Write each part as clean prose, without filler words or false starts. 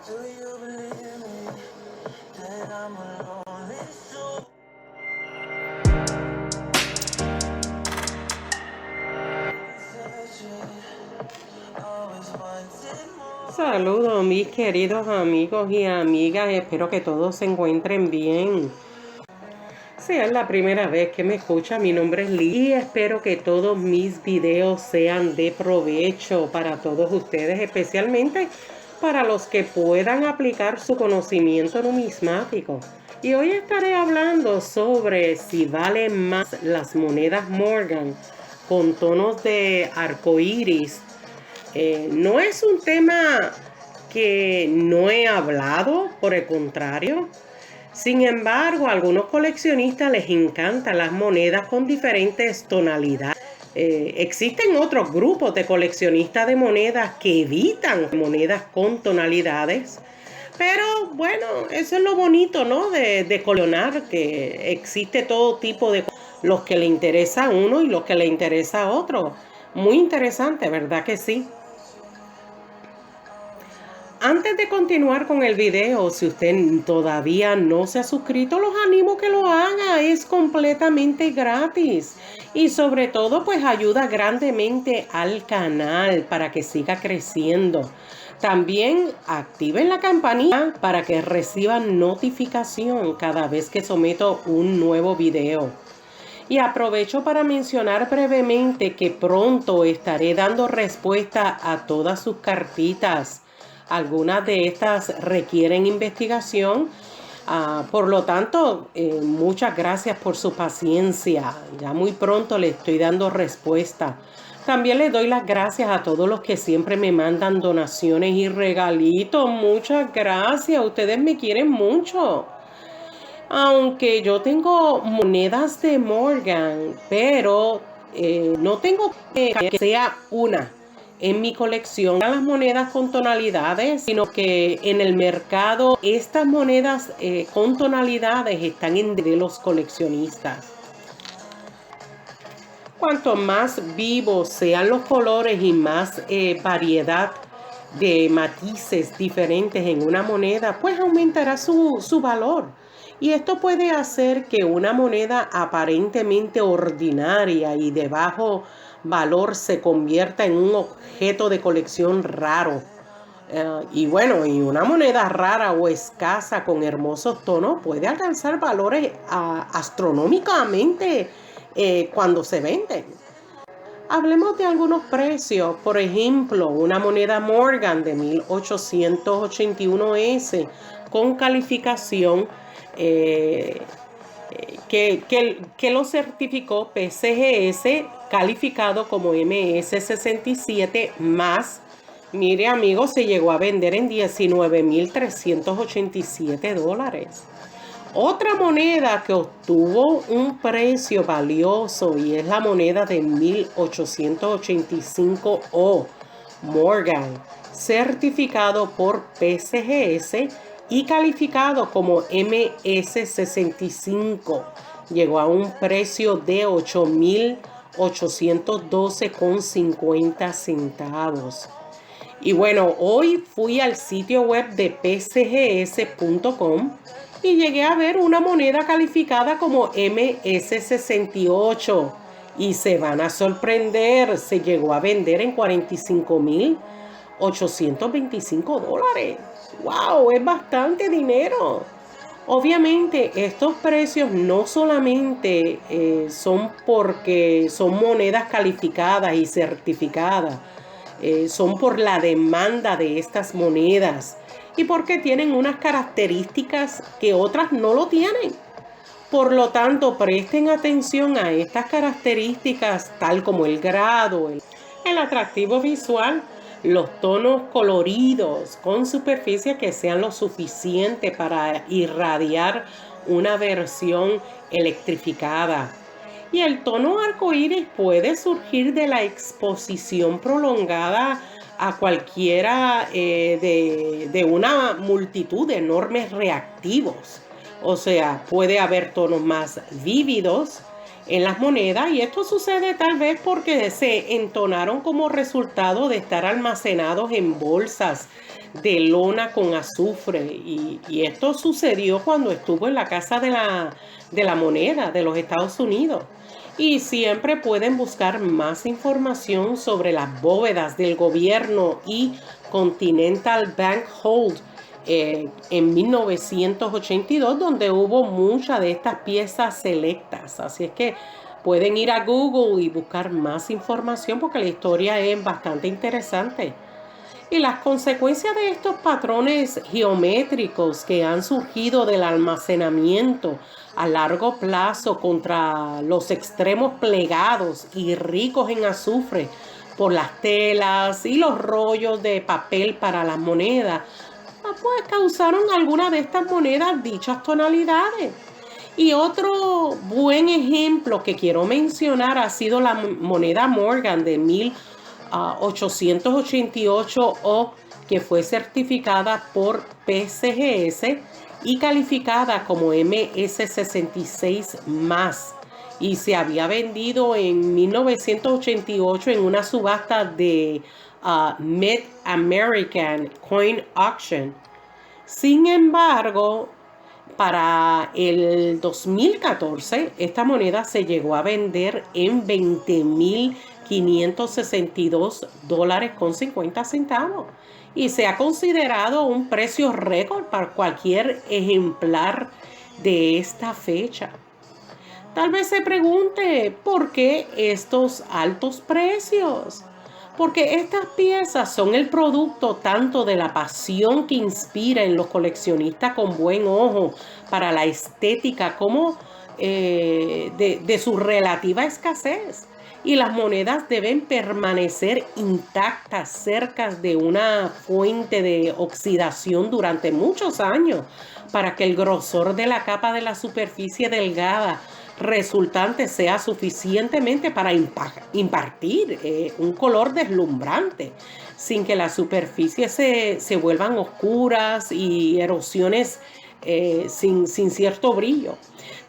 Do you believe me that I'm a lonely soul? Always wanted more. Saludos mis queridos amigos y amigas, espero que todos se encuentren bien. Si es la primera vez que me escucha, mi nombre es Liz y espero que todos mis videos sean de provecho para todos ustedes, especialmente para los que puedan aplicar su conocimiento numismático. Y hoy estaré hablando sobre si valen más las monedas Morgan con tonos de arcoíris. No es un tema que no he hablado, por el contrario. Sin embargo, a algunos coleccionistas les encantan las monedas con diferentes tonalidades. Existen otros grupos de coleccionistas de monedas que evitan monedas con tonalidades. Pero bueno, eso es lo bonito, ¿no? De coleccionar, que existe todo tipo de los que le interesa a uno y los que le interesa a otro. Muy interesante, ¿verdad que sí? Antes de continuar con el video, si usted todavía no se ha suscrito, los animo a que lo haga. Es completamente gratis. Y sobre todo, pues ayuda grandemente al canal para que siga creciendo. También activen la campanita para que reciban notificación cada vez que someto un nuevo video. Y aprovecho para mencionar brevemente que pronto estaré dando respuesta a todas sus cartitas. Algunas de estas requieren investigación. Por lo tanto, muchas gracias por su paciencia. Ya muy pronto le estoy dando respuesta. También les doy las gracias a todos los que siempre me mandan donaciones y regalitos. Muchas gracias. Ustedes me quieren mucho. Aunque yo tengo monedas de Morgan, pero no tengo que sea una en mi colección las monedas con tonalidades, sino que en el mercado estas monedas con tonalidades están en de los coleccionistas. Cuanto más vivos sean los colores y más variedad de matices diferentes en una moneda, pues aumentará su valor. Y esto puede hacer que una moneda aparentemente ordinaria y de bajo valor se convierta en un objeto de colección raro. Y bueno, y una moneda rara o escasa con hermosos tonos puede alcanzar valores astronómicamente cuando se venden. Hablemos de algunos precios. Por ejemplo, una moneda Morgan de 1881S con calificación que lo certificó PCGS, calificado como MS67 más. Mire, amigos, se llegó a vender en $19,387. Otra moneda que obtuvo un precio valioso y es la moneda de 1885O Morgan, certificado por PCGS y calificado como MS65. Llegó a un precio de $8,812,50. Y bueno, hoy fui al sitio web de pcgs.com y llegué a ver una moneda calificada como MS68 y se van a sorprender, se llegó a vender en $45,825. ¡Wow! Es bastante dinero. Obviamente estos precios no solamente son porque son monedas calificadas y certificadas, son por la demanda de estas monedas y porque tienen unas características que otras no lo tienen. Por lo tanto, presten atención a estas características tal como el grado, el atractivo visual, los tonos coloridos con superficie que sean lo suficiente para irradiar una versión electrificada. Y el tono arcoíris puede surgir de la exposición prolongada a cualquiera de una multitud de enormes reactivos. O sea, puede haber tonos más vívidos en las monedas, y esto sucede tal vez porque se entonaron como resultado de estar almacenados en bolsas de lona con azufre, y esto sucedió cuando estuvo en la Casa de la Moneda de los Estados Unidos. Y siempre pueden buscar más información sobre las bóvedas del gobierno y Continental Bank Hold en 1982, donde hubo muchas de estas piezas selectas. Así es que pueden ir a Google y buscar más información porque la historia es bastante interesante. Y las consecuencias de estos patrones geométricos que han surgido del almacenamiento a largo plazo contra los extremos plegados y ricos en azufre por las telas y los rollos de papel para las monedas, pues causaron algunas de estas monedas dichas tonalidades. Y otro buen ejemplo que quiero mencionar ha sido la moneda Morgan de 1888 o que fue certificada por PCGS y calificada como MS66 más, y se había vendido en 1988 en una subasta de Mid-American Coin Auction. Sin embargo, para el 2014, esta moneda se llegó a vender en $20,562.50 y se ha considerado un precio récord para cualquier ejemplar de esta fecha. Tal vez se pregunte por qué estos altos precios. Porque estas piezas son el producto tanto de la pasión que inspira en los coleccionistas con buen ojo para la estética como de su relativa escasez. Y las monedas deben permanecer intactas cerca de una fuente de oxidación durante muchos años para que el grosor de la capa de la superficie delgada resultante sea suficientemente para impartir un color deslumbrante, sin que las superficies se vuelvan oscuras y erosiones sin cierto brillo.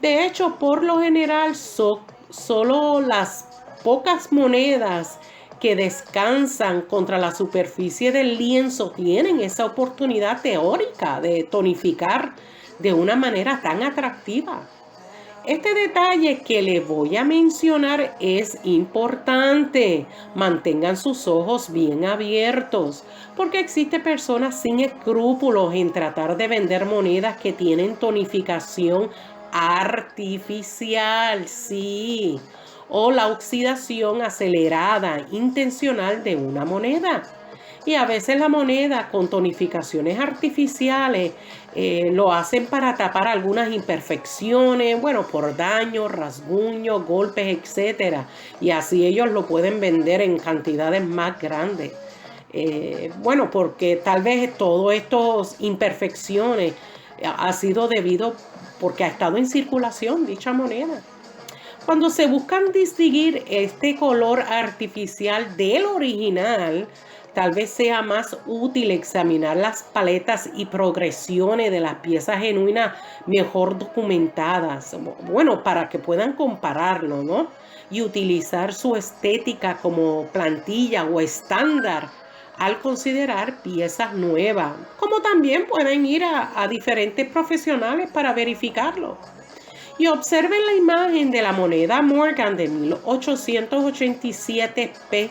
De hecho, por lo general, solo las pocas monedas que descansan contra la superficie del lienzo tienen esa oportunidad teórica de tonificar de una manera tan atractiva. Este detalle que les voy a mencionar es importante. Mantengan sus ojos bien abiertos, porque existen personas sin escrúpulos en tratar de vender monedas que tienen tonificación artificial, sí, o la oxidación acelerada intencional de una moneda. Y a veces la moneda con tonificaciones artificiales lo hacen para tapar algunas imperfecciones, bueno, por daños, rasguños, golpes, etc. Y así ellos lo pueden vender en cantidades más grandes. Bueno, porque tal vez todas estas imperfecciones ha sido debido porque ha estado en circulación dicha moneda. Cuando se buscan distinguir este color artificial del original, tal vez sea más útil examinar las paletas y progresiones de las piezas genuinas mejor documentadas, bueno, para que puedan compararlo, ¿no? Y utilizar su estética como plantilla o estándar al considerar piezas nuevas, como también pueden ir a diferentes profesionales para verificarlo. Y observen la imagen de la moneda Morgan de 1887p,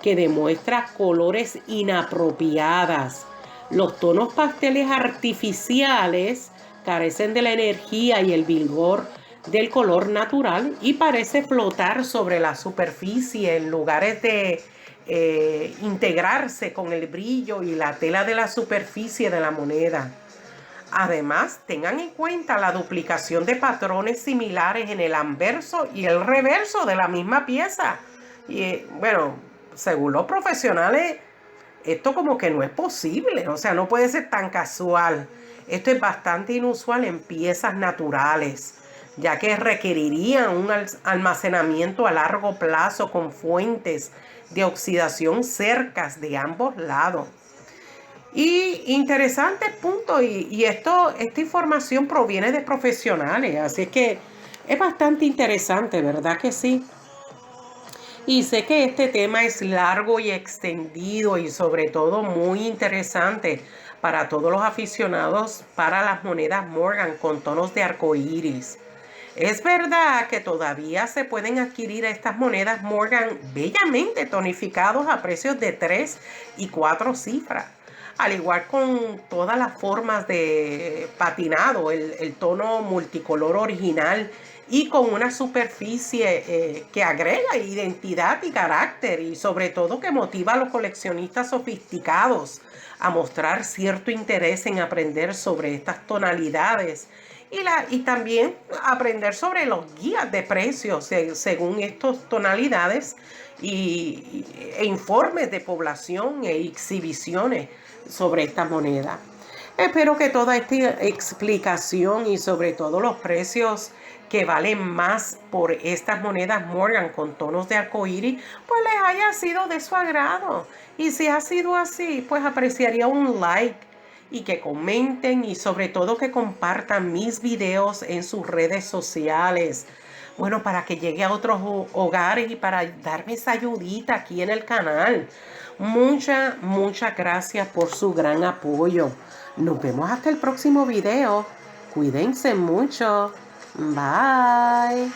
que demuestra colores inapropiadas. Los tonos pasteles artificiales carecen de la energía y el vigor del color natural y parece flotar sobre la superficie en lugares de integrarse con el brillo y la tela de la superficie de la moneda. Además, tengan en cuenta la duplicación de patrones similares en el anverso y el reverso de la misma pieza. Y bueno, según los profesionales, esto como que no es posible, o sea, no puede ser tan casual. Esto es bastante inusual en piezas naturales, ya que requerirían un almacenamiento a largo plazo con fuentes de oxidación cercas de ambos lados. Y interesante punto, y esta información proviene de profesionales, así es que Es bastante interesante, ¿verdad que sí? Y sé que este tema es largo y extendido y sobre todo muy interesante para todos los aficionados para las monedas Morgan con tonos de arco iris. Es verdad que todavía se pueden adquirir estas monedas Morgan bellamente tonificados a precios de 3 y 4 cifras. Al igual con todas las formas de patinado, el tono multicolor original y con una superficie que agrega identidad y carácter y sobre todo que motiva a los coleccionistas sofisticados a mostrar cierto interés en aprender sobre estas tonalidades y también aprender sobre los guías de precios según estas tonalidades e informes de población e exhibiciones sobre esta moneda. Espero que toda esta explicación y sobre todo los precios que valen más por estas monedas Morgan con tonos de arcoíris, pues les haya sido de su agrado. Y si ha sido así, pues apreciaría un like y que comenten y sobre todo que compartan mis videos en sus redes sociales. Bueno, para que llegue a otros hogares y para darme esa ayudita aquí en el canal. Muchas gracias por su gran apoyo. Nos vemos hasta el próximo video. Cuídense mucho. Bye.